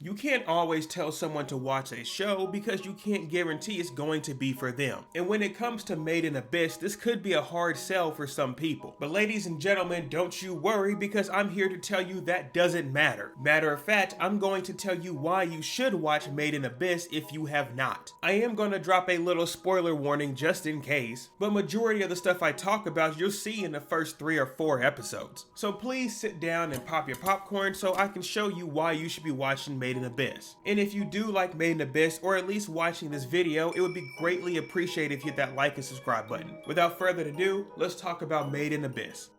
You can't always tell someone to watch a show because you can't guarantee it's going to be for them. And when it comes to Made in Abyss, this could be a hard sell for some people. But ladies and gentlemen, don't you worry, because I'm here to tell you that doesn't matter. Matter of fact, I'm going to tell you why you should watch Made in Abyss if you have not. I am going to drop a little spoiler warning just in case, but majority of the stuff I talk about you'll see in the first 3 or 4 episodes. So please sit down and pop your popcorn so I can show you why you should be watching Made in Abyss. And if you do like Made in Abyss, or at least watching this video, it would be greatly appreciated if you hit that like and subscribe button. Without further ado, let's talk about Made in Abyss.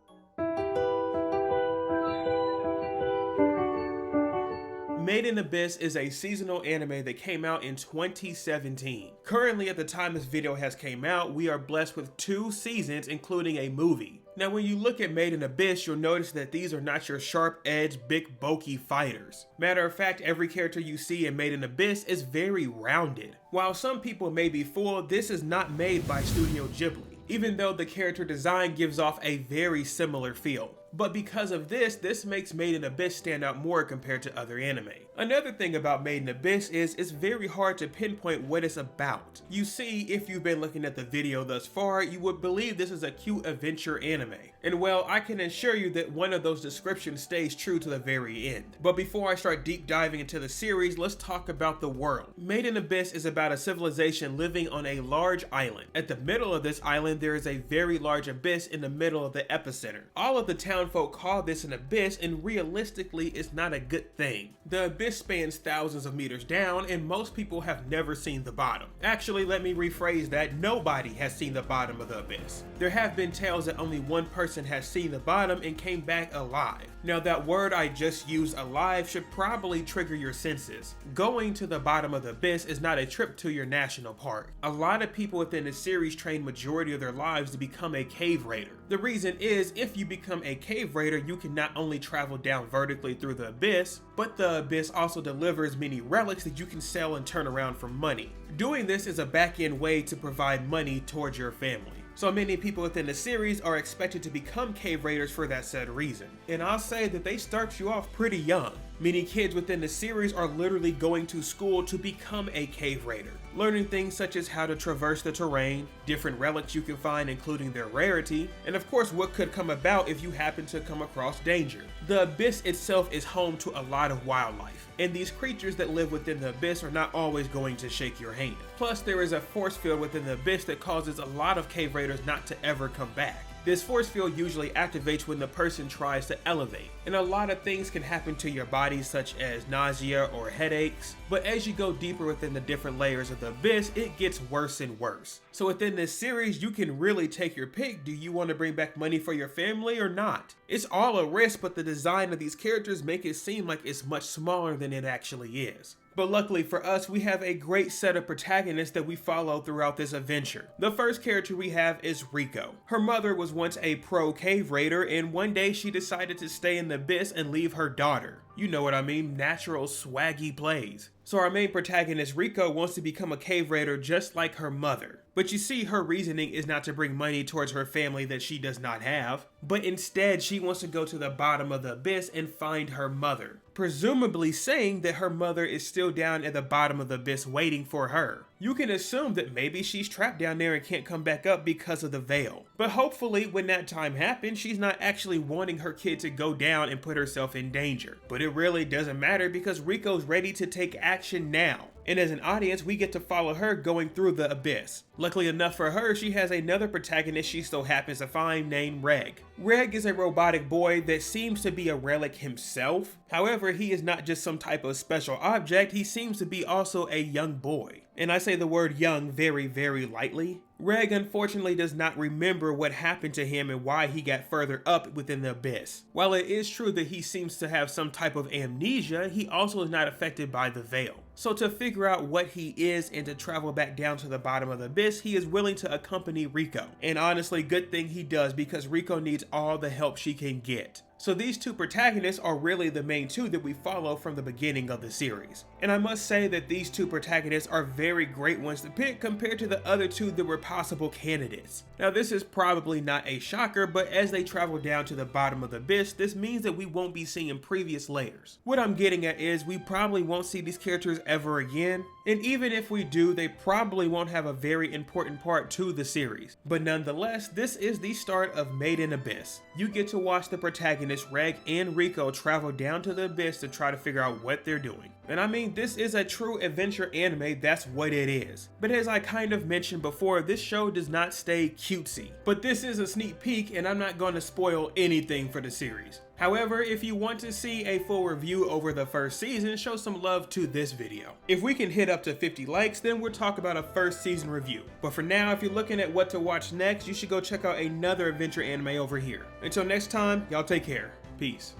Made in Abyss is a seasonal anime that came out in 2017. Currently, at the time this video has came out, we are blessed with 2 seasons, including a movie. Now, when you look at Made in Abyss, you'll notice that these are not your sharp-edged, big, bulky fighters. Matter of fact, every character you see in Made in Abyss is very rounded. While some people may be fooled, this is not made by Studio Ghibli, even though the character design gives off a very similar feel. But because of this makes Made in Abyss stand out more compared to other anime. Another thing about Made in Abyss is it's very hard to pinpoint what it's about. You see, if you've been looking at the video thus far, you would believe this is a cute adventure anime. And well, I can assure you that one of those descriptions stays true to the very end. But before I start deep diving into the series, let's talk about the world. Made in Abyss is about a civilization living on a large island. At the middle of this island, there is a very large abyss in the middle of the epicenter. All of the townfolk call this an abyss, and realistically, it's not a good thing. The abyss spans thousands of meters down, and most people have never seen the bottom. Actually, let me rephrase that. Nobody has seen the bottom of the abyss. There have been tales that only one person has seen the bottom and came back alive. Now, that word I just used, alive, should probably trigger your senses. Going to the bottom of the abyss is not a trip to your national park. A lot of people within the series train majority of their lives to become a cave raider. The reason is, if you become a cave raider, you can not only travel down vertically through the abyss, but the abyss also delivers many relics that you can sell and turn around for money. Doing this is a back-end way to provide money towards your family. So many people within the series are expected to become cave raiders for that said reason. And I'll say that they start you off pretty young. Many kids within the series are literally going to school to become a cave raider, learning things such as how to traverse the terrain, different relics you can find including their rarity, and of course what could come about if you happen to come across danger. The abyss itself is home to a lot of wildlife, and these creatures that live within the abyss are not always going to shake your hand. Plus, there is a force field within the abyss that causes a lot of cave raiders not to ever come back. This force field usually activates when the person tries to elevate, and a lot of things can happen to your body such as nausea or headaches, but as you go deeper within the different layers of the abyss, it gets worse and worse. So within this series, you can really take your pick. Do you want to bring back money for your family or not? It's all a risk, but the design of these characters make it seem like it's much smaller than it actually is. But luckily for us, we have a great set of protagonists that we follow throughout this adventure. The first character we have is Riko. Her mother was once a pro cave raider, and one day she decided to stay in the abyss and leave her daughter. You know what I mean, natural swaggy plays. So our main protagonist Riko wants to become a cave raider just like her mother. But you see, her reasoning is not to bring money towards her family that she does not have, but instead she wants to go to the bottom of the abyss and find her mother, presumably saying that her mother is still down at the bottom of the abyss waiting for her. You can assume that maybe she's trapped down there and can't come back up because of the veil. But hopefully when that time happens, she's not actually wanting her kid to go down and put herself in danger. But it really doesn't matter because Riko's ready to take action now. And as an audience, we get to follow her going through the abyss. Luckily enough for her, she has another protagonist she so happens to find named Reg. Reg is a robotic boy that seems to be a relic himself. However, he is not just some type of special object, he seems to be also a young boy. And I say the word young very, very lightly. Reg unfortunately does not remember what happened to him and why he got further up within the abyss. While it is true that he seems to have some type of amnesia, he also is not affected by the veil. So to figure out what he is and to travel back down to the bottom of the abyss, he is willing to accompany Riko. And honestly, good thing he does because Riko needs all the help she can get. So these two protagonists are really the main two that we follow from the beginning of the series. And I must say that these two protagonists are very great ones to pick compared to the other two that were possible candidates. Now this is probably not a shocker, but as they travel down to the bottom of the abyss, this means that we won't be seeing previous layers. What I'm getting at is we probably won't see these characters ever again, and even if we do, they probably won't have a very important part to the series. But nonetheless, this is the start of Made in Abyss. You get to watch the protagonists Reg and Riko travel down to the abyss to try to figure out what they're doing. And I mean, this is a true adventure anime, that's what it is. But as I kind of mentioned before, this show does not stay cutesy. But this is a sneak peek and I'm not going to spoil anything for the series. However, if you want to see a full review over the first season, show some love to this video. If we can hit up to 50 likes, then we'll talk about a first season review. But for now, if you're looking at what to watch next, you should go check out another adventure anime over here. Until next time, y'all take care. Peace.